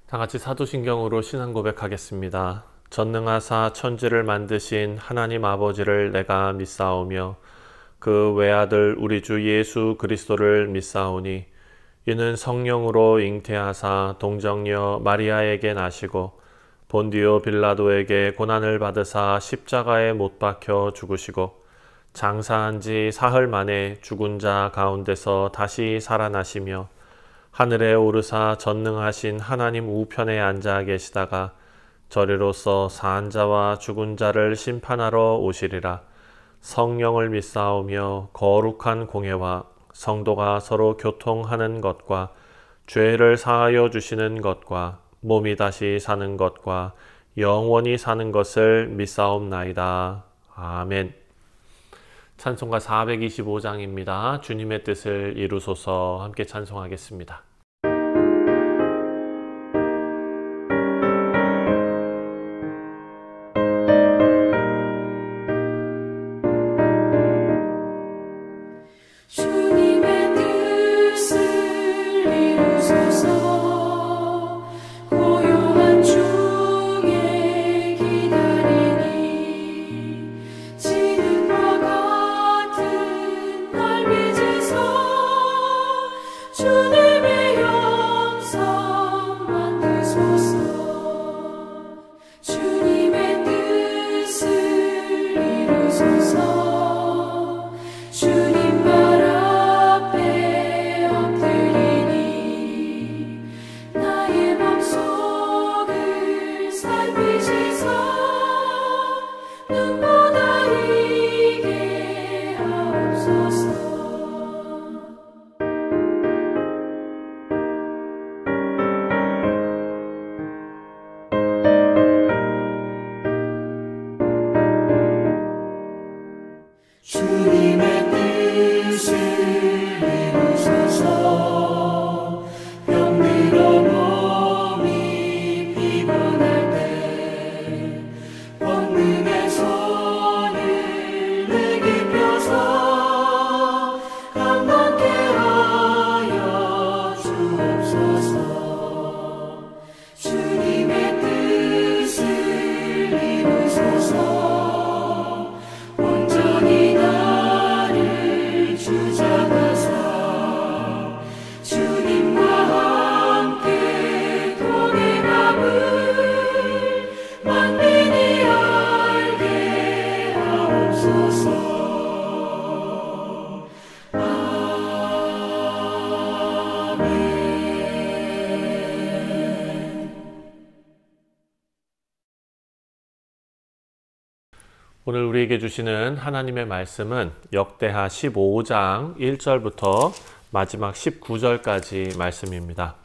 다 같이 사도신경으로 신앙 고백하겠습니다. 전능하사 천지를 만드신 하나님 아버지를 내가 믿사오며 그 외아들 우리 주 예수 그리스도를 믿사오니 이는 성령으로 잉태하사 동정녀 마리아에게 나시고 본디오 빌라도에게 고난을 받으사 십자가에 못 박혀 죽으시고 장사한 지 사흘 만에 죽은 자 가운데서 다시 살아나시며 하늘에 오르사 전능하신 하나님 우편에 앉아 계시다가 저리로서 산 자와 죽은 자를 심판하러 오시리라. 성령을 믿사오며 거룩한 공회와 성도가 서로 교통하는 것과 죄를 사하여 주시는 것과 몸이 다시 사는 것과 영원히 사는 것을 믿사옵나이다. 아멘. 찬송가 425장입니다. 주님의 뜻을 이루소서. 함께 찬송하겠습니다. 오늘 우리에게 주시는 하나님의 말씀은 역대하 15장 1절부터 마지막 19절까지 말씀입니다.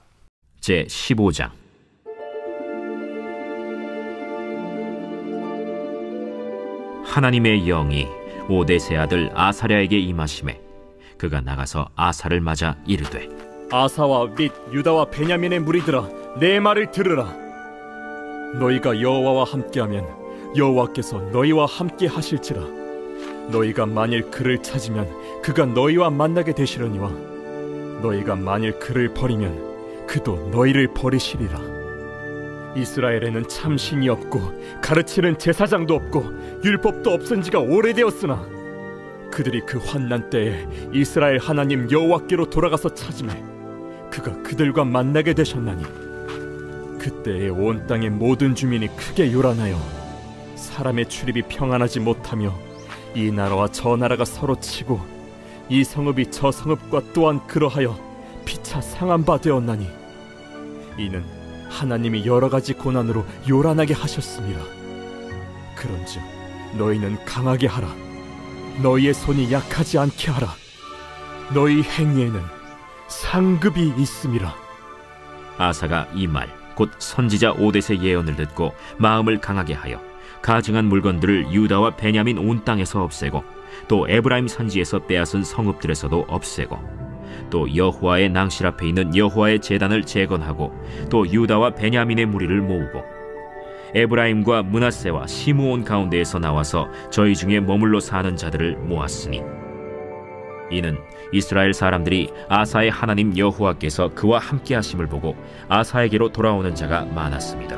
제 15장. 하나님의 영이 오뎃의 아들 아사랴에게 임하심에 그가 나가서 아사를 맞아 이르되 아사와 및 유다와 베냐민의 무리들아, 내 말을 들으라. 너희가 여호와와 함께하면 여호와께서 너희와 함께 하실지라. 너희가 만일 그를 찾으면 그가 너희와 만나게 되시려니와 너희가 만일 그를 버리면 그도 너희를 버리시리라. 이스라엘에는 참 신이 없고 가르치는 제사장도 없고 율법도 없은 지가 오래되었으나 그들이 그 환난 때에 이스라엘 하나님 여호와께로 돌아가서 찾으매 그가 그들과 만나게 되셨나니 그때에 온 땅의 모든 주민이 크게 요란하여 사람의 출입이 평안하지 못하며 이 나라와 저 나라가 서로 치고 이 성읍이 저 성읍과 또한 그러하여 피차 상한 바 되었나니 이는 하나님이 여러 가지 고난으로 요란하게 하셨습니다. 그런즉 너희는 강하게 하라. 너희의 손이 약하지 않게 하라. 너희 행위에는 상급이 있음이라. 아사가 이 말 곧 선지자 오뎃의 예언을 듣고 마음을 강하게 하여 가증한 물건들을 유다와 베냐민 온 땅에서 없애고 또 에브라임 산지에서 빼앗은 성읍들에서도 없애고 또 여호와의 낭실 앞에 있는 여호와의 제단을 재건하고 또 유다와 베냐민의 무리를 모으고 에브라임과 므낫세와 시므온 가운데에서 나와서 저희 중에 머물러 사는 자들을 모았으니 이는 이스라엘 사람들이 아사의 하나님 여호와께서 그와 함께 하심을 보고 아사에게로 돌아오는 자가 많았습니다.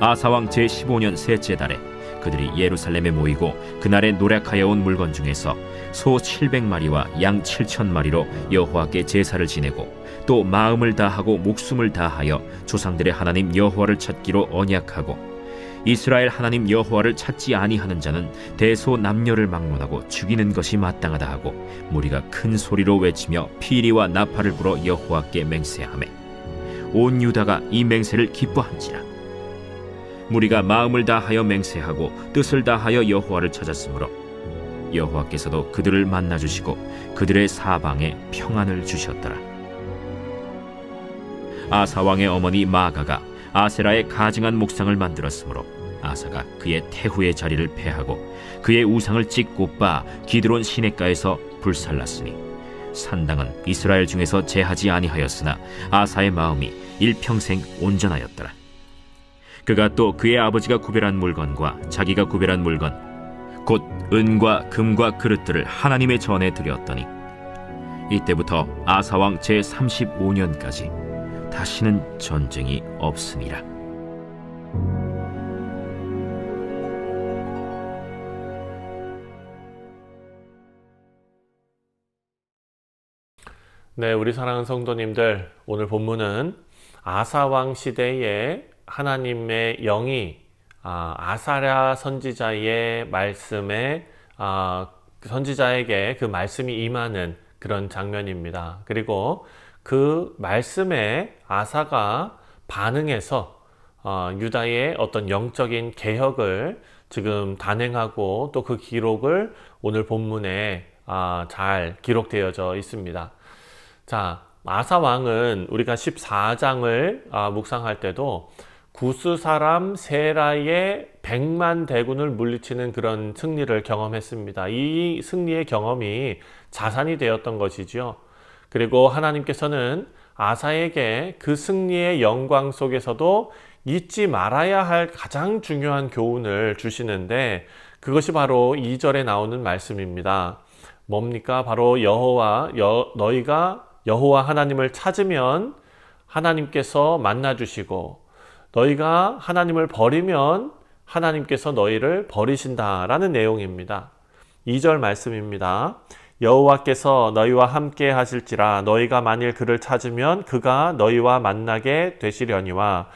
아사왕 제15년 셋째 달에 그들이 예루살렘에 모이고 그날에 노력하여 온 물건 중에서 소 700마리와 양 7,000마리로 여호와께 제사를 지내고 또 마음을 다하고 목숨을 다하여 조상들의 하나님 여호와를 찾기로 언약하고 이스라엘 하나님 여호와를 찾지 아니하는 자는 대소 남녀를 막론하고 죽이는 것이 마땅하다 하고 무리가 큰 소리로 외치며 피리와 나팔을 불어 여호와께 맹세하매 온 유다가 이 맹세를 기뻐한지라. 무리가 마음을 다하여 맹세하고 뜻을 다하여 여호와를 찾았으므로 여호와께서도 그들을 만나주시고 그들의 사방에 평안을 주셨더라. 아사 왕의 어머니 마아가가 아세라의 가증한 목상을 만들었으므로 아사가 그의 태후의 자리를 폐하고 그의 우상을 찢고 빠 기드론 시냇가에서 불살랐으니 산당은 이스라엘 중에서 제하지 아니하였으나 아사의 마음이 일평생 온전하였더라. 그가 또 그의 아버지가 구별한 물건과 자기가 구별한 물건 곧 은과 금과 그릇들을 하나님의 전에 드렸더니 이때부터 아사왕 제35년까지 다시는 전쟁이 없으니라. 네, 우리 사랑하는 성도님들, 오늘 본문은 아사왕 시대에 하나님의 영이 아사랴 선지자의 말씀에 선지자에게 그 말씀이 임하는 그런 장면입니다. 그리고 그 말씀에 아사가 반응해서 유다의 어떤 영적인 개혁을 지금 단행하고 또 그 기록을 오늘 본문에 잘 기록되어져 있습니다. 자, 아사 왕은 우리가 14장을 묵상할 때도 구스 사람 세라의 100만 대군을 물리치는 그런 승리를 경험했습니다. 이 승리의 경험이 자산이 되었던 것이죠. 그리고 하나님께서는 아사에게 그 승리의 영광 속에서도 잊지 말아야 할 가장 중요한 교훈을 주시는데 그것이 바로 2절에 나오는 말씀입니다. 뭡니까? 바로 너희가 여호와 하나님을 찾으면 하나님께서 만나주시고 너희가 하나님을 버리면 하나님께서 너희를 버리신다라는 내용입니다. 2절 말씀입니다. 여호와께서 너희와 함께 하실지라 너희가 만일 그를 찾으면 그가 너희와 만나게 되시려니와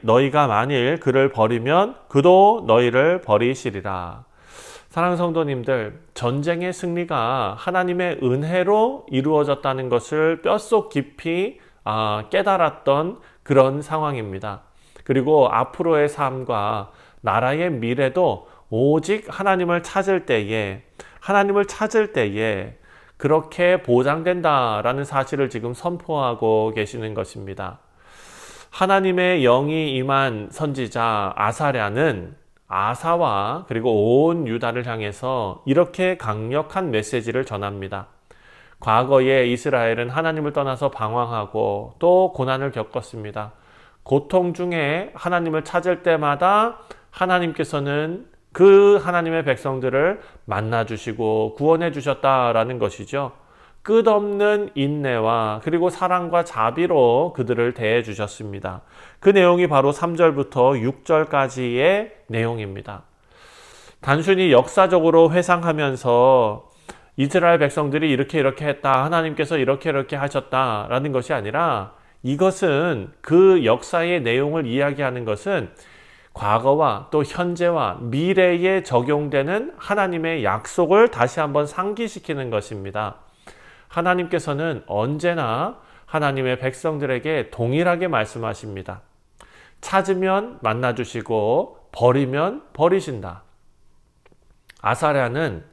너희가 만일 그를 버리면 그도 너희를 버리시리라. 사랑하는 성도님들, 전쟁의 승리가 하나님의 은혜로 이루어졌다는 것을 뼛속 깊이 깨달았던 그런 상황입니다. 그리고 앞으로의 삶과 나라의 미래도 오직 하나님을 찾을 때에 그렇게 보장된다라는 사실을 지금 선포하고 계시는 것입니다. 하나님의 영이 임한 선지자 아사랴는 아사와 그리고 온 유다를 향해서 이렇게 강력한 메시지를 전합니다. 과거에 이스라엘은 하나님을 떠나서 방황하고 또 고난을 겪었습니다. 고통 중에 하나님을 찾을 때마다 하나님께서는 그 하나님의 백성들을 만나주시고 구원해 주셨다라는 것이죠. 끝없는 인내와 그리고 사랑과 자비로 그들을 대해 주셨습니다. 그 내용이 바로 3절부터 6절까지의 내용입니다. 단순히 역사적으로 회상하면서 이스라엘 백성들이 이렇게 했다, 하나님께서 이렇게 하셨다라는 것이 아니라 이것은 그 역사의 내용을 이야기하는 것은 과거와 또 현재와 미래에 적용되는 하나님의 약속을 다시 한번 상기시키는 것입니다. 하나님께서는 언제나 하나님의 백성들에게 동일하게 말씀하십니다. 찾으면 만나주시고 버리면 버리신다. 아사랴는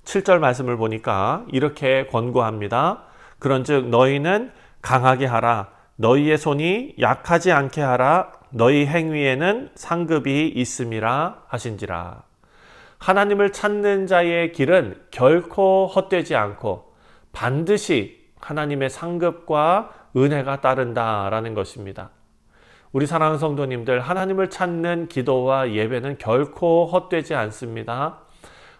7절 말씀을 보니까 이렇게 권고합니다. 그런즉 너희는 강하게 하라. 너희의 손이 약하지 않게 하라. 너희 행위에는 상급이 있음이라 하신지라. 하나님을 찾는 자의 길은 결코 헛되지 않고 반드시 하나님의 상급과 은혜가 따른다라는 것입니다. 우리 사랑하는 성도님들, 하나님을 찾는 기도와 예배는 결코 헛되지 않습니다.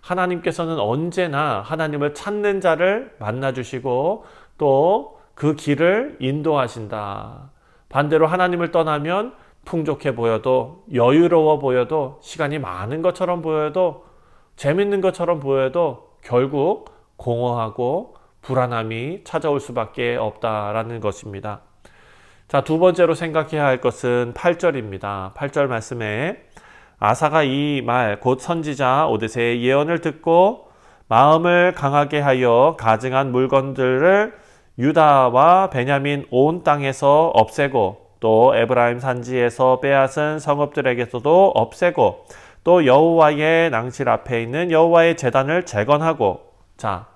하나님께서는 언제나 하나님을 찾는 자를 만나주시고 또 그 길을 인도하신다. 반대로 하나님을 떠나면 풍족해 보여도 여유로워 보여도 시간이 많은 것처럼 보여도 재밌는 것처럼 보여도 결국 공허하고 불안함이 찾아올 수밖에 없다라는 것입니다. 자, 두 번째로 생각해야 할 것은 8절입니다. 8절 말씀에 아사가 이 말 곧 선지자 오데세의 예언을 듣고 마음을 강하게 하여 가증한 물건들을 유다와 베냐민 온 땅에서 없애고 또 에브라임 산지에서 빼앗은 성읍들에게서도 없애고 또 여호와의 낭실 앞에 있는 여호와의 제단을 재건하고. 자,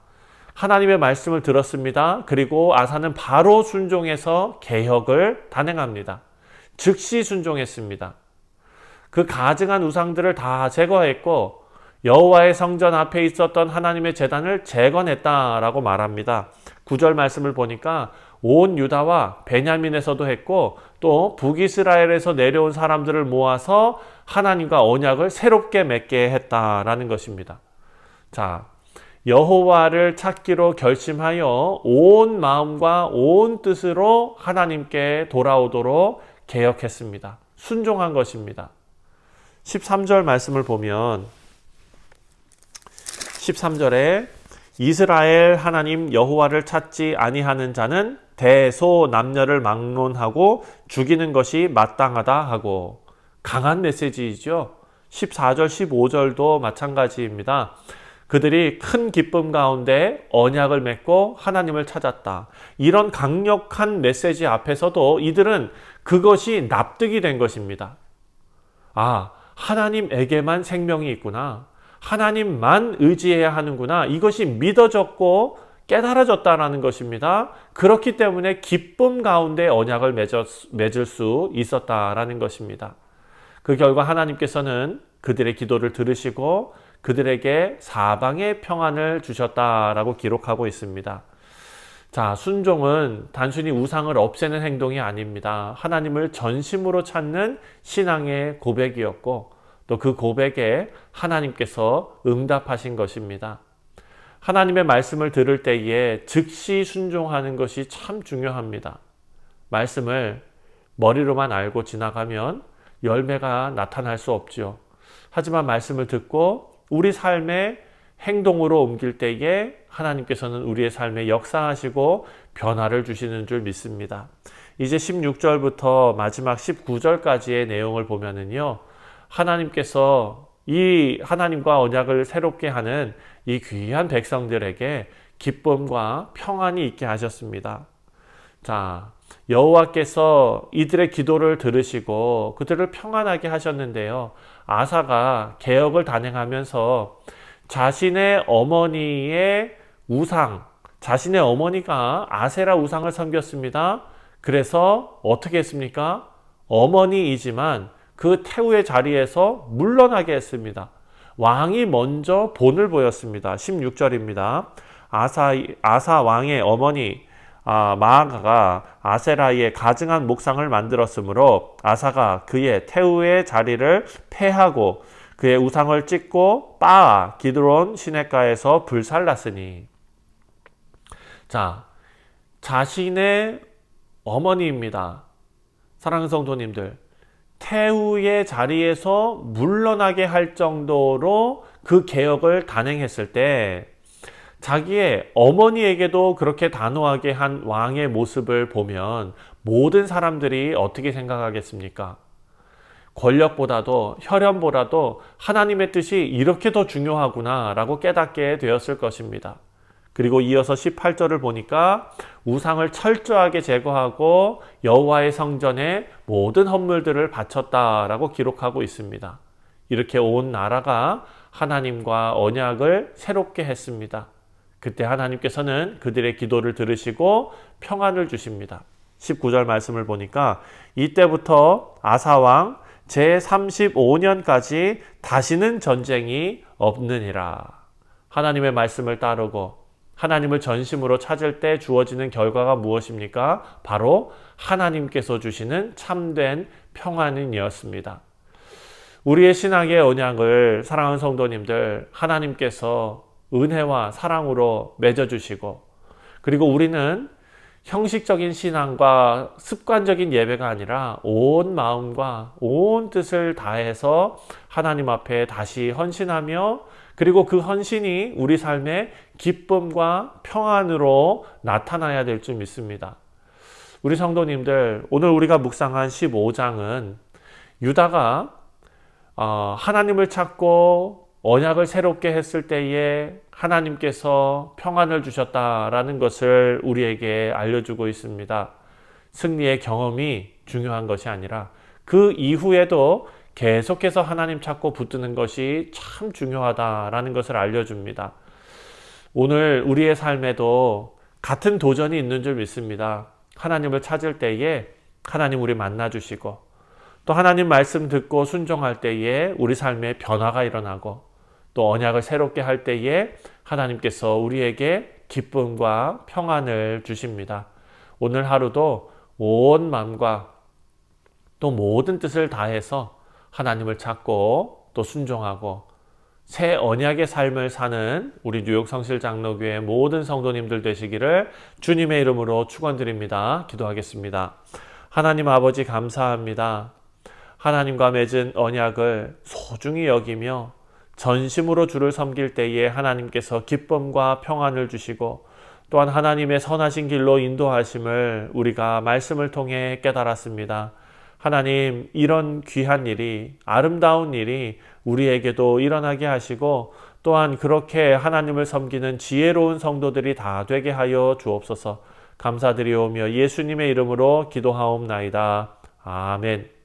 하나님의 말씀을 들었습니다. 그리고 아사는 바로 순종해서 개혁을 단행합니다. 즉시 순종했습니다. 그 가증한 우상들을 다 제거했고 여호와의 성전 앞에 있었던 하나님의 제단을 재건했다라고 말합니다. 9절 말씀을 보니까 온 유다와 베냐민에서도 했고 또 북이스라엘에서 내려온 사람들을 모아서 하나님과 언약을 새롭게 맺게 했다라는 것입니다. 자, 여호와를 찾기로 결심하여 온 마음과 온 뜻으로 하나님께 돌아오도록 개혁했습니다. 순종한 것입니다. 13절 말씀을 보면 13절에 이스라엘 하나님 여호와를 찾지 아니하는 자는 대소남녀를 막론하고 죽이는 것이 마땅하다 하고, 강한 메시지이죠. 14절 15절도 마찬가지입니다. 그들이 큰 기쁨 가운데 언약을 맺고 하나님을 찾았다. 이런 강력한 메시지 앞에서도 이들은 그것이 납득이 된 것입니다. 아, 하나님에게만 생명이 있구나. 하나님만 의지해야 하는구나. 이것이 믿어졌고 깨달아졌다는 것입니다. 그렇기 때문에 기쁨 가운데 언약을 맺을 수 있었다라는 것입니다. 그 결과 하나님께서는 그들의 기도를 들으시고 그들에게 사방의 평안을 주셨다라고 기록하고 있습니다. 자, 순종은 단순히 우상을 없애는 행동이 아닙니다. 하나님을 전심으로 찾는 신앙의 고백이었고 또 그 고백에 하나님께서 응답하신 것입니다. 하나님의 말씀을 들을 때에 즉시 순종하는 것이 참 중요합니다. 말씀을 머리로만 알고 지나가면 열매가 나타날 수 없죠. 하지만 말씀을 듣고 우리 삶의 행동으로 옮길 때에 하나님께서는 우리의 삶에 역사하시고 변화를 주시는 줄 믿습니다. 이제 16절부터 마지막 19절까지의 내용을 보면은요, 하나님께서 이 하나님과 언약을 새롭게 하는 이 귀한 백성들에게 기쁨과 평안이 있게 하셨습니다. 자, 여호와께서 이들의 기도를 들으시고 그들을 평안하게 하셨는데요, 아사가 개혁을 단행하면서 자신의 어머니의 우상, 자신의 어머니가 아세라 우상을 섬겼습니다. 그래서 어떻게 했습니까? 어머니이지만 그 태우의 자리에서 물러나게 했습니다. 왕이 먼저 본을 보였습니다. 16절입니다. 아사 왕의 어머니 마아가가 아세라의 가증한 목상을 만들었으므로 아사가 그의 태우의 자리를 폐하고 그의 우상을 찢고 빠 기드론 시냇가에서 불살랐으니. 자, 자신의 어머니입니다. 사랑하는 성도님들, 태우의 자리에서 물러나게 할 정도로 그 개혁을 단행했을 때 자기의 어머니에게도 그렇게 단호하게 한 왕의 모습을 보면 모든 사람들이 어떻게 생각하겠습니까? 권력보다도 혈연보다도 하나님의 뜻이 이렇게 더 중요하구나 라고 깨닫게 되었을 것입니다. 그리고 이어서 18절을 보니까 우상을 철저하게 제거하고 여호와의 성전에 모든 헌물들을 바쳤다라고 기록하고 있습니다. 이렇게 온 나라가 하나님과 언약을 새롭게 했습니다. 그때 하나님께서는 그들의 기도를 들으시고 평안을 주십니다. 19절 말씀을 보니까 이때부터 아사왕 제35년까지 다시는 전쟁이 없느니라. 하나님의 말씀을 따르고 하나님을 전심으로 찾을 때 주어지는 결과가 무엇입니까? 바로 하나님께서 주시는 참된 평안이었습니다. 우리의 신앙의 언약을 사랑하는 성도님들, 하나님께서 은혜와 사랑으로 맺어주시고, 그리고 우리는 형식적인 신앙과 습관적인 예배가 아니라 온 마음과 온 뜻을 다해서 하나님 앞에 다시 헌신하며, 그리고 그 헌신이 우리 삶의 기쁨과 평안으로 나타나야 될 줄 믿습니다. 우리 성도님들, 오늘 우리가 묵상한 15장은 유다가 하나님을 찾고 언약을 새롭게 했을 때에 하나님께서 평안을 주셨다라는 것을 우리에게 알려주고 있습니다. 승리의 경험이 중요한 것이 아니라 그 이후에도 계속해서 하나님 찾고 붙드는 것이 참 중요하다라는 것을 알려줍니다. 오늘 우리의 삶에도 같은 도전이 있는 줄 믿습니다. 하나님을 찾을 때에 하나님 우리 만나주시고, 또 하나님 말씀 듣고 순종할 때에 우리 삶에 변화가 일어나고, 또 언약을 새롭게 할 때에 하나님께서 우리에게 기쁨과 평안을 주십니다. 오늘 하루도 온 마음과 또 모든 뜻을 다해서 하나님을 찾고 또 순종하고 새 언약의 삶을 사는 우리 뉴욕 성실장로교회 모든 성도님들 되시기를 주님의 이름으로 축원드립니다. 기도하겠습니다. 하나님 아버지 감사합니다. 하나님과 맺은 언약을 소중히 여기며 전심으로 주를 섬길 때에 하나님께서 기쁨과 평안을 주시고, 또한 하나님의 선하신 길로 인도하심을 우리가 말씀을 통해 깨달았습니다. 하나님, 이런 귀한 일이, 아름다운 일이 우리에게도 일어나게 하시고, 또한 그렇게 하나님을 섬기는 지혜로운 성도들이 다 되게 하여 주옵소서. 감사드리오며 예수님의 이름으로 기도하옵나이다. 아멘.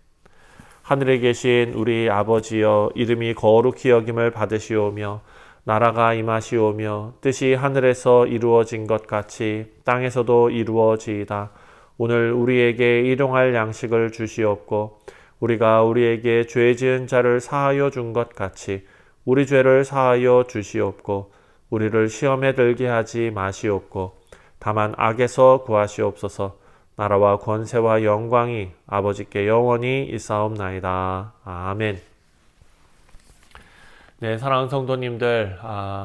하늘에 계신 우리 아버지여, 이름이 거룩히 여김을 받으시오며 나라가 임하시오며 뜻이 하늘에서 이루어진 것 같이 땅에서도 이루어지이다. 오늘 우리에게 일용할 양식을 주시옵고, 우리가 우리에게 죄 지은 자를 사하여 준 것 같이 우리 죄를 사하여 주시옵고, 우리를 시험에 들게 하지 마시옵고, 다만 악에서 구하시옵소서. 나라와 권세와 영광이 아버지께 영원히 있사옵나이다. 아멘. 네, 사랑하는 성도님들,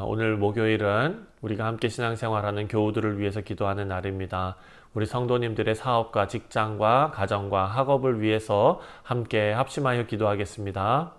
오늘 목요일은 우리가 함께 신앙생활하는 교우들을 위해서 기도하는 날입니다. 우리 성도님들의 사업과 직장과 가정과 학업을 위해서 함께 합심하여 기도하겠습니다.